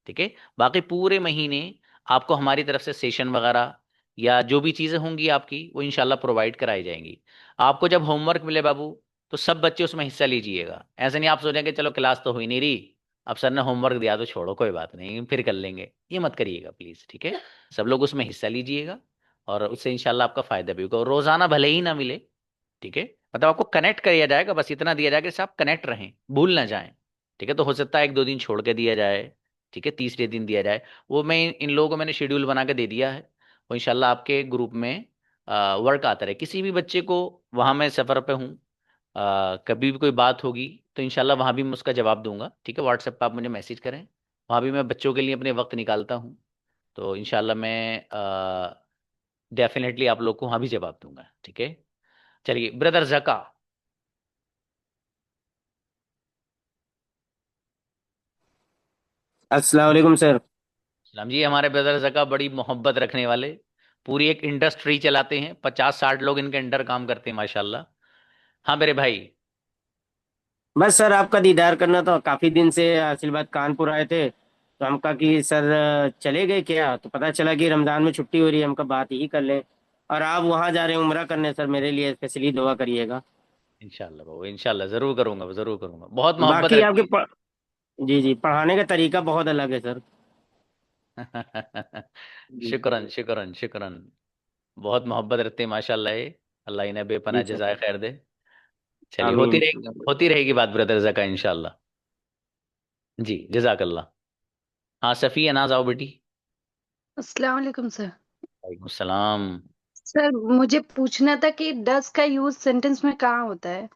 ठीक है। बाकी पूरे महीने आपको हमारी तरफ से सेशन वगैरह या जो भी चीजें होंगी आपकी वो इंशाल्लाह प्रोवाइड कराई जाएंगी। आपको जब होमवर्क मिले बाबू तो सब बच्चे उसमें हिस्सा लीजिएगा। ऐसे नहीं आप सोचेंगे चलो क्लास तो हुई नहीं रही, अब सर ने होमवर्क दिया तो छोड़ो कोई बात नहीं फिर कर लेंगे, ये मत करिएगा प्लीज, ठीक है। सब लोग उसमें हिस्सा लीजिएगा और उससे इंशाल्लाह आपका फायदा भी होगा। और रोजाना भले ही ना मिले, ठीक है, मतलब आपको कनेक्ट किया जाएगा, बस इतना दिया जाएगा कि आप कनेक्ट रहें, भूल ना जाएं, ठीक है। तो हो सकता है एक दो दिन छोड़ के दिया जाए, ठीक है, तीसरे दिन दिया जाए। वो मैं इन लोगों को मैंने शेड्यूल बना के दे दिया है, वो इंशाल्लाह आपके ग्रुप में वर्क आता रहे। किसी भी बच्चे को, वहाँ मैं सफ़र पे हूँ, कभी भी कोई बात होगी तो इंशाल्लाह वहाँ भी मैं उसका जवाब दूंगा, ठीक है। व्हाट्सएप पर आप मुझे मैसेज करें, वहाँ भी मैं बच्चों के लिए अपने वक्त निकालता हूँ। तो इंशाल्लाह मैं डेफिनेटली आप लोग को वहाँ भी जवाब दूंगा, ठीक है। चलिए ब्रदर जका। अस्सलाम वालेकुम सर। सलाम जी। हमारे ब्रदर जका बड़ी मोहब्बत रखने वाले, पूरी एक इंडस्ट्री चलाते हैं, 50-60 लोग इनके अंडर काम करते हैं माशाल्लाह। हाँ मेरे भाई। बस सर आपका दीदार करना था, काफी दिन से असल बात कानपुर आए थे तो हम कहा कि सर चले गए क्या, तो पता चला कि रमजान में छुट्टी हो रही है, हम कहा बात ही कर लें। और आप वहाँ जा रहे हैं उम्रा करने, सर मेरे लिए स्पेशली दुआ करिएगा। इंशाल्लाह बाबू, इंशाल्लाह जरूर करूंगा, जरूर करूंगा, बहुत मोहब्बत बाकी आपके रखते जी जी, पढ़ाने का तरीका बहुत अलग है सर। हैं। जी शुक्रन शुक्रन शुक्रन। बहुत मोहब्बत रखते हैं माशाल्लाह ये। अल्लाह इन्हें बेपनाह जी सर। जज़ाए खैर दे। चलिए आमीन। होती रहेगी बात ब्रदर जका इंशाल्लाह। जी जजाकल्ला। हाँ सफ़ी अनाज आओ बेटी। अस्सलाम वालेकुम सर। वालेकुम सलाम। सर मुझे पूछना था कि डज का यूज सेंटेंस में कहाँ होता है?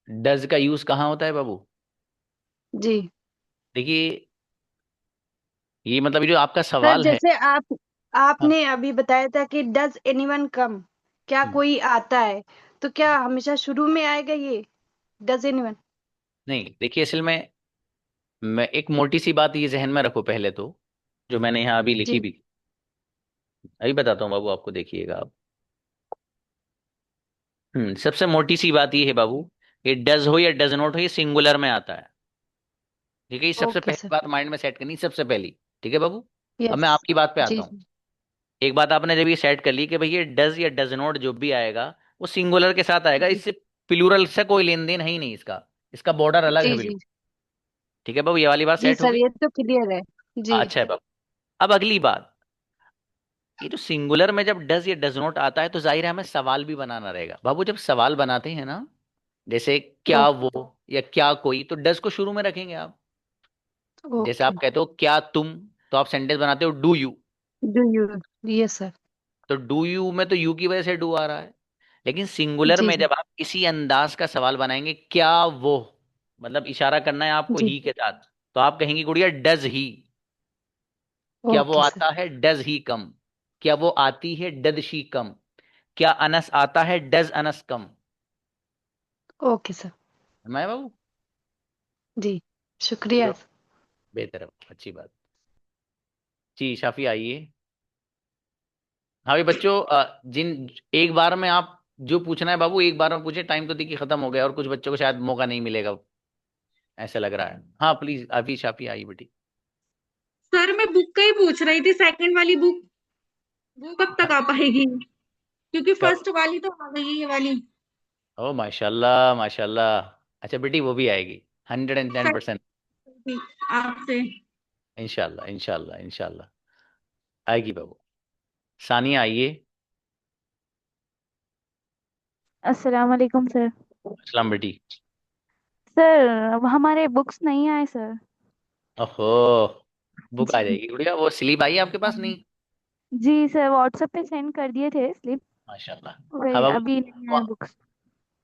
डज का यूज कहाँ होता है बाबू? जी देखिए, ये मतलब ये जो आपका सर, सवाल है। जैसे हाँ। आपने अभी बताया था कि डज एनीवन कम, क्या हम्म, कोई आता है, तो क्या हमेशा शुरू में आएगा ये डज एनीवन? नहीं देखिए, असल में मैं एक मोटी सी बात ये जहन में रखो पहले तो, जो मैंने यहाँ अभी लिखी जी। भी, अभी बताता हूँ बाबू, आपको देखिएगा आप। सबसे मोटी सी बात ये है बाबू, ये डज हो या डज नॉट हो, ये सिंगुलर में आता है, ठीक है। ये सबसे ओके पहली सर। बात माइंड में सेट करनी, सबसे पहली, ठीक है बाबू। अब मैं यस। आपकी बात पे जी आता हूँ। जी। एक बात आपने जब ये सेट कर ली कि भाई ये डज या डज नॉट जो भी आएगा वो सिंगुलर के साथ आएगा, जी इससे प्लूरल से कोई लेन देन है ही नहीं इसका, इसका बॉर्डर अलग है जी जी। बिल्कुल, ठीक है बाबू। ये वाली बात जी सेट हो सर, गई। ये तो क्लियर है। जी। अच्छा है बाबू। अब अगली बात, ये जो सिंगुलर में जब डज या डज नॉट आता है तो जाहिर है हमें सवाल भी बनाना रहेगा बाबू। जब सवाल बनाते हैं ना, जैसे क्या ओके वो या क्या कोई, तो डज को शुरू में रखेंगे आप। जैसे आप ओके। कहते हो क्या तुम, तो आप सेंटेंस बनाते हो do you, do you. Yes sir. तो डू यू में तो यू की वजह से डू आ रहा है। लेकिन सिंगुलर जी में जी। जब आप इसी अंदाज का सवाल बनाएंगे, क्या वो, मतलब इशारा करना है आपको जी। ही के साथ। तो आप कहेंगी गुड़िया डज ही, क्या वो ओके सर। आता है डज ही कम, क्या वो आती है डज शी कम, क्या अनस आता है does Anas come. Okay sir. मैं बाबू जी। शुक्रिया। जो बेहतर है, अच्छी बात। जी शाफी आइए। हाँ भाई बच्चों, जिन एक बार में आप जो पूछना है बाबू एक बार में पूछे, टाइम तो देखिए खत्म हो गया और कुछ बच्चों को शायद मौका नहीं मिलेगा, ऐसा लग रहा है। हाँ प्लीज अभी शाफी आई बेटी। सर मैं बुक का ही पूछ रही थी, सेकंड वाली बुक वो कब तक आ पाएगी, क्योंकि कब? फर्स्ट वाली तो आ गई है, ये वाली ओ माशाल्लाह माशाल्लाह। अच्छा बेटी वो भी आएगी, 110%। थी आपसे। इंशाल्लाह इंशाल्लाह इंशाल्लाह आएगी बाबू। सानिया आइए। अस्सलाम वालेकुम सर। अस्सलाम बेटी। सर अब हमारे बुक्स नहीं आए सर। ओहो, बुक आ जी। जाएगी गुड़िया, वो स्लीप आई है आपके पास नहीं? जी सर व्हाट्सएप पे सेंड कर दिए थे स्लिप। माशाल्लाह। हाँ वही बाबू, अभी नहीं आए वो बुक्स।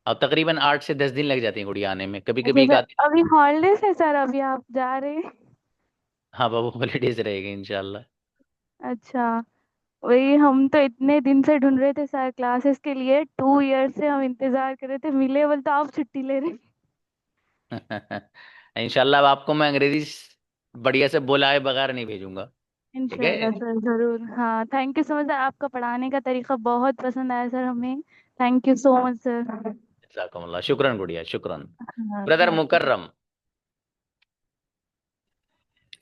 अब तकरीबन 8 से 10 दिन लग जाते हैं गुड़िया आने में, कभी कभी अच्छा एक सर आती। अभी हॉलीडेज है सर, अभी आप जा रहे हैं। हाँ बाबू हॉलीडेज रहेगी इंशाल्लाह। अच्छा। वही हम तो इतने दिन से ढूंढ रहे थे सर क्लासेस के लिए, 2 ईयर से हम इंतजार कर रहे थे, मिले बोल तो आप छुट्टी ले रहे हैं। इंशाल्लाह अब आपको मैं अंग्रेजी बढ़िया से बोलाए बगैर नहीं भेजूंगा। ठीक है। इंशाल्लाह सर जरूर। हाँ thank you so much sir, आपका पढ़ाने का तरीका बहुत पसंद आया सर हमें। Thank you so much sir. जज़ाकमुल्लाह, शुक्रन गुड़िया शुक्रन। हाँ ब्रदर थैंक यू। मुकर्रम।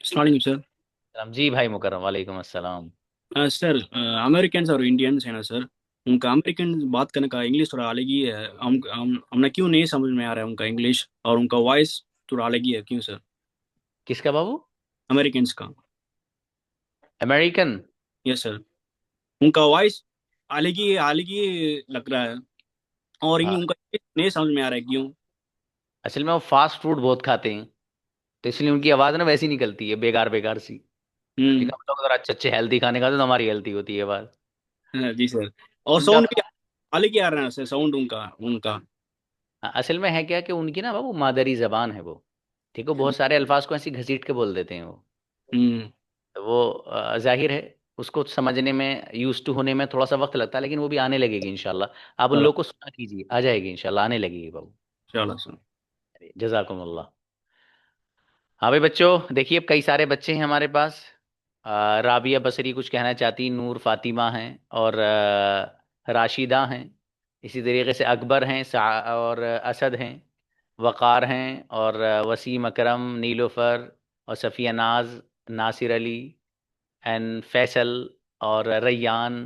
अस्सलाम वालेकुम सर। जी भाई मुकर्रम, वालेकुम अस्सलाम। सर अमेरिकन और इंडियंस है ना सर, उनका अमेरिकन बात करने का इंग्लिश थोड़ा अलग ही है। हमने क्यों नहीं समझ में आ रहा है उनका इंग्लिश, और उनका वॉइस थोड़ा अलग ही है, क्यों सर? किसका बाबू? अमेरिकन का। अमेरिकन? Yes sir. उनका वॉइस अलग ही लग रहा है, और हाँ उनका English नहीं समझ में आ रहा है, क्यों? असल में वो फास्ट फूड बहुत खाते हैं, तो इसलिए उनकी आवाज़ ना वैसी निकलती है, बेकार बेकार सी। ठीक हम्म। है, हम लोग अगर अच्छे अच्छे हेल्दी खाने खाते तो हमारी हेल्दी होती है आवाज़। हाँ, जी सर। और उनका साउंड भी अलग ही आ रहा है सर, साउंड उनका उनका असल में है क्या कि उनकी ना बाबू मादरी जबान है वो। ठीक है, बहुत सारे अल्फाज को ऐसी घसीट के बोल देते हैं वो। हम्म। तो वो जाहिर है उसको समझने में, यूज टू होने में थोड़ा सा वक्त लगता है, लेकिन वो भी आने लगेगी इंशाल्लाह। आप उन चलो, लोग को सुना कीजिए, आ जाएगी इंशाल्लाह, आने लगेगी बाबू। चलो सर। जजाकुमुल्लाह। हाँ भाई बच्चों देखिए, अब कई सारे बच्चे हैं हमारे पास। राबिया बसरी कुछ कहना चाहती, नूर फातिमा हैं, और राशिदा हैं। इसी तरीके से अकबर हैं, और असद हैं, वक़ार हैं, और वसीम अकरम, नीलोफ़र, और सफ़िया नाज, नासिर अली, एंड फैसल, और रैयान,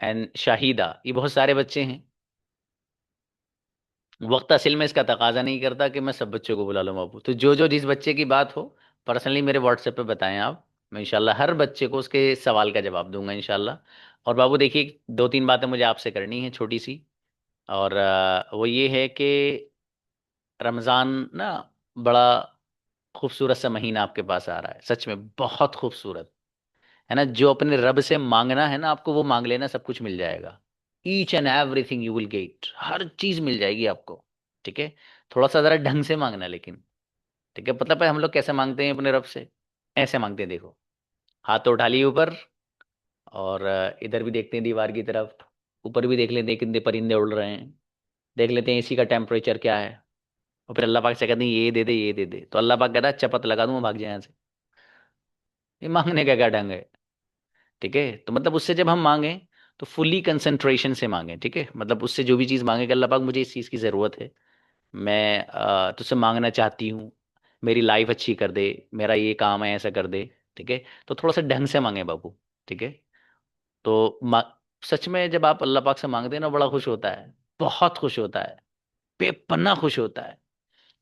एंड शाहिदा। ये बहुत सारे बच्चे हैं। वक्त असल में इसका तकाजा नहीं करता कि मैं सब बच्चों को बुला लूँ बाबू, तो जो जो जिस बच्चे की बात हो पर्सनली मेरे व्हाट्सएप पे बताएं आप। मैं इंशाल्लाह हर बच्चे को उसके सवाल का जवाब दूंगा इंशाल्लाह। और बाबू देखिए, दो तीन बातें मुझे आपसे करनी है छोटी सी। और वो ये है कि रमज़ान ना बड़ा खूबसूरत सा महीना आपके पास आ रहा है, सच में बहुत खूबसूरत है ना। जो अपने रब से मांगना है ना आपको, वो मांग लेना, सब कुछ मिल जाएगा। Each and everything you will get, हर चीज मिल जाएगी आपको। ठीक है, थोड़ा सा जरा ढंग से मांगना लेकिन। ठीक है, पता है हम लोग कैसे मांगते हैं अपने रब से? ऐसे मांगते हैं, देखो, हाथ तो उठा लिए ऊपर, और इधर भी देखते हैं दीवार की तरफ, ऊपर भी देख लेते हैं कितने परिंदे उड़ रहे हैं, देख लेते हैं एसी का टेम्परेचर क्या है, और फिर अल्लाह पाक से कहते हैं ये दे दे ये दे दे, तो अल्लाह पाक कहता है चपत लगा दूंगा भाग जाए यहाँ से। ये मांगने का क्या ढंग है? ठीक है, तो मतलब उससे जब हम मांगे तो फुली कंसंट्रेशन से मांगे। ठीक है, मतलब उससे जो भी चीज़ मांगे कि अल्लाह पाक मुझे इस चीज़ की ज़रूरत है, मैं तुझसे मांगना चाहती हूँ, मेरी लाइफ अच्छी कर दे, मेरा ये काम है ऐसा कर दे। ठीक है, तो थोड़ा सा ढंग से मांगे बाबू। ठीक है, तो सच में जब आप अल्लाह पाक से मांगते हैं ना, बड़ा खुश होता है, बहुत खुश होता है, बेपन्ना खुश होता है।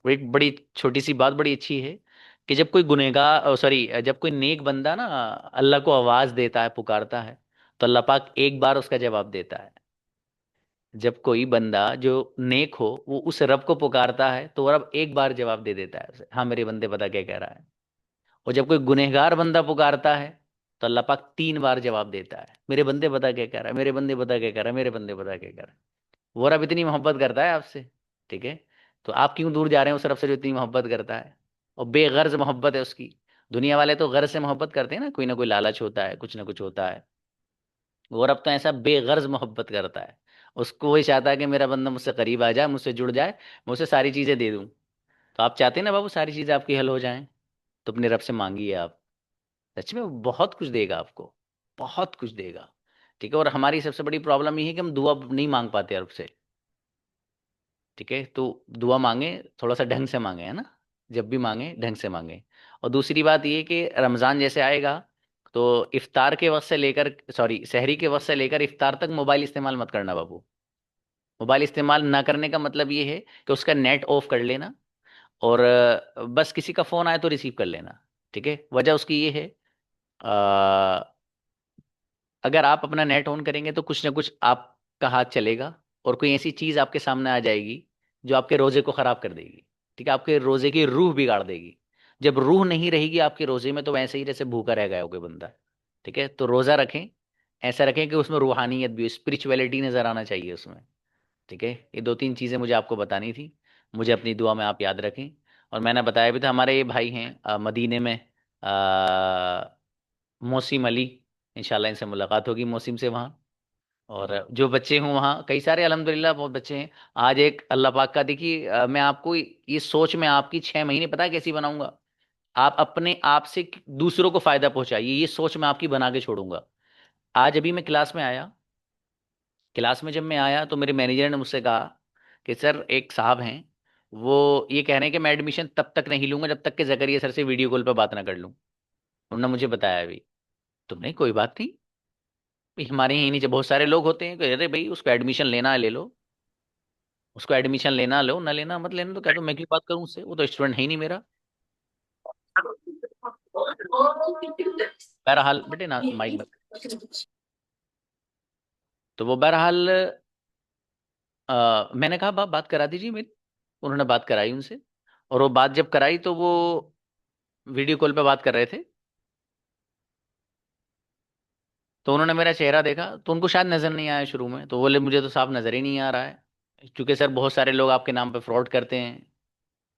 वो एक बड़ी छोटी सी बात बड़ी अच्छी है कि जब कोई गुनहगार, सॉरी, जब कोई नेक बंदा ना अल्लाह को आवाज देता है, पुकारता है, तो अल्लाह पाक एक बार उसका जवाब देता है। जब कोई बंदा जो नेक हो वो उस रब को पुकारता है, तो रब एक बार जवाब दे देता है उसे, हाँ मेरे बंदे पता क्या कह रहा है। और जब कोई गुनहगार बंदा पुकारता है, तो अल्लाह पाक 3 बार जवाब देता है, मेरे बंदे पता क्या कह रहा है, मेरे बंदे पता क्या कह रहा है, मेरे बंदे पता क्या कह रहा है। वो रब इतनी मोहब्बत करता है आपसे, ठीक है, तो आप क्यों दूर जा रहे हैं उस रब से जो इतनी मोहब्बत करता है, और बेगर्ज मोहब्बत है उसकी। दुनिया वाले तो गर्ज से मोहब्बत करते हैं ना कोई लालच होता है, कुछ ना कुछ होता है। वो रब तो ऐसा बेगर्ज मोहब्बत करता है, उसको वही चाहता है कि मेरा बंदा मुझसे करीब आ जाए, मुझसे जुड़ जाए, मैं उसे सारी चीजें दे दूं। तो आप चाहते हैं ना बाबू सारी चीजें आपकी हल हो जाएं, तो अपने रब से मांगिए आप, सच में वो बहुत कुछ देगा आपको, बहुत कुछ देगा। ठीक है, और हमारी सबसे बड़ी प्रॉब्लम ये है कि हम दुआ नहीं मांग पाते रब से। ठीक है, तो दुआ मांगे, थोड़ा सा ढंग से मांगे, है ना, जब भी मांगे ढंग से मांगे। और दूसरी बात ये कि रमजान जैसे आएगा, तो इफ्तार के वक्त से लेकर, सॉरी, सहरी के वक्त से लेकर इफ्तार तक मोबाइल इस्तेमाल मत करना बाबू। मोबाइल इस्तेमाल ना करने का मतलब ये है कि उसका नेट ऑफ कर लेना, और बस किसी का फोन आए तो रिसीव कर लेना। ठीक है, वजह उसकी ये है, अगर आप अपना नेट ऑन करेंगे तो कुछ ना कुछ आपका हाथ चलेगा, और कोई ऐसी चीज आपके सामने आ जाएगी जो आपके रोजे को खराब कर देगी। ठीक है, आपके रोजे की रूह बिगाड़ देगी। जब रूह नहीं रहेगी आपके रोजे में, तो वैसे ही जैसे भूखा रह गया हो कोई बंदा। ठीक है, तो रोजा रखें, ऐसा रखें कि उसमें रूहानियत भी, स्पिरिचुअलिटी नजर आना चाहिए उसमें। ठीक है, ये दो तीन चीजें मुझे आपको बतानी थी, मुझे अपनी दुआ में आप याद रखें। और मैंने बताया भी था, हमारे ये भाई हैं मदीने में, मोसिम अली, इंशाल्लाह इनसे मुलाकात होगी मोसिम से वहाँ। और जो बच्चे हों वहाँ कई सारे अल्हम्दुलिल्लाह बहुत बच्चे हैं। आज एक अल्लाह पाक का देखिए, मैं आपको ये सोच में आपकी 6 महीने पता है कैसी बनाऊंगा, आप अपने आप से दूसरों को फायदा पहुंचाइए, ये सोच मैं आपकी बना के छोड़ूंगा। आज अभी मैं क्लास में आया, क्लास में जब मैं आया तो मेरे मैनेजर ने मुझसे कहा कि सर एक साहब हैं, वो ये कह रहे हैं कि मैं एडमिशन तब तक नहीं लूंगा जब तक कि जकरिया सर से वीडियो कॉल पर बात ना कर लूं। उन्होंने मुझे बताया अभी। तुमने कोई बात नहीं, भाई हमारे यहीं नीचे बहुत सारे लोग होते हैं कि अरे भाई उसको एडमिशन लेना है ले लो, उसको एडमिशन लेना लो, ना लेना मत लेना, तो कह दो मैं क्यों बात करूं उससे, वो तो स्टूडेंट है ही नहीं मेरा। बहरहाल बेटे ना माइक बंद। तो वो बहरहाल मैंने कहा बात करा दीजिए मेरी। उन्होंने बात कराई उनसे, और वो बात जब कराई तो वो वीडियो कॉल पे बात कर रहे थे। तो उन्होंने मेरा चेहरा देखा, तो उनको शायद नजर नहीं आया शुरू में, तो बोले मुझे तो साफ नजर ही नहीं आ रहा है, क्योंकि सर बहुत सारे लोग आपके नाम पे फ्रॉड करते हैं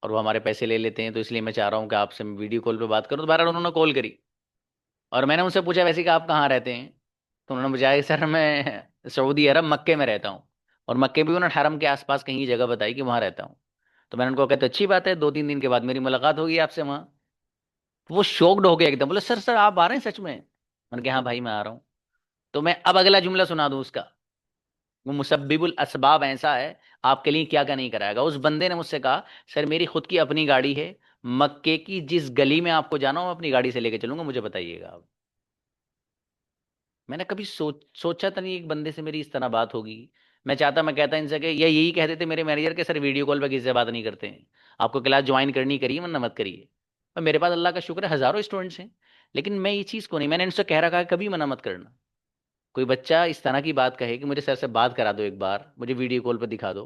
और वो हमारे पैसे ले लेते हैं, तो इसलिए मैं चाह रहा हूँ कि आपसे मैं वीडियो कॉल पे बात करूँ। तो बहरहाल उन्होंने कॉल करी, और मैंने उनसे पूछा वैसे कि आप कहाँ रहते हैं। तो उन्होंने मुझे कि सर मैं सऊदी अरब मक्के में रहता हूँ, और मक्के भी उन्होंने हरम के आसपास कहीं की जगह बताई कि वहाँ रहता हूँ। तो मैंने उनको कहा तो अच्छी बात है, 2-3 दिन के बाद मेरी मुलाकात होगी आपसे वहाँ। तो वो शॉक्ड हो गए एकदम, बोले सर सर आप आ रहे हैं सच में। मैंने कहा हाँ भाई मैं आ रहा हूँ। तो मैं अब अगला जुमला सुना दूं उसका, वो मुसब्बिबुल असबाब ऐसा है, आपके लिए क्या क्या नहीं कराएगा। उस बंदे ने मुझसे कहा सर मेरी खुद की अपनी गाड़ी है, मक्के की जिस गली में आपको जाना हो अपनी गाड़ी से लेके चलूंगा, मुझे बताइएगा आप। मैंने कभी सोचा था नहीं एक बंदे से मेरी इस तरह बात होगी। मैं चाहता, मैं कहता इनसे कि या यही कहते थे मेरे मैनेजर के सर वीडियो कॉल पर किसी से बात नहीं करते हैं, आपको क्लास ज्वाइन करनी करिए वरना मत करिए। और मेरे पास अल्लाह का शुक्र है हजारों स्टूडेंट्स हैं, लेकिन मैं ये चीज़ को नहीं, मैंने इनसे कह रखा है कभी मना मत करना। कोई बच्चा इस तरह की बात कहे कि मुझे सर से बात करा दो एक बार, मुझे वीडियो कॉल पर दिखा दो,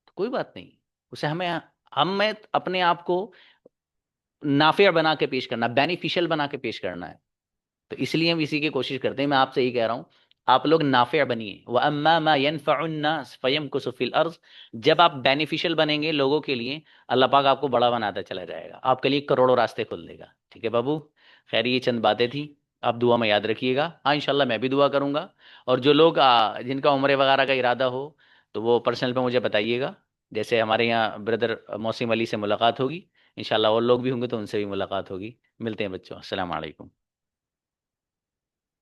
तो कोई बात नहीं, उसे हमें अपने आप को नाफिया बना के पेश करना, बेनिफिशियल बना के पेश करना है। तो इसलिए हम इसी की कोशिश करते हैं। मैं आपसे यही कह रहा हूँ, आप लोग नाफिया बनिए। व अम्मा मा यनफउन्नास फयमकुसु फिल अर्ज, जब आप बेनिफिशियल बनेंगे लोगों के लिए, अल्लाह पाक आपको बड़ा बनाता चला जाएगा, आपके लिए करोड़ों रास्ते खोल देगा। ठीक है बाबू, खैर ये चंद बातें थी, आप दुआ में याद रखिएगा। हाँ इंशाल्लाह मैं भी दुआ करूंगा, और जो लोग जिनका उम्र वगैरह का इरादा हो तो वो पर्सनल पे मुझे बताइएगा। जैसे हमारे यहाँ ब्रदर मौसिम अली से मुलाकात होगी, इंशाल्लाह और लोग भी होंगे तो उनसे भी मुलाकात होगी। मिलते हैं बच्चों, अस्सलाम वालेकुम।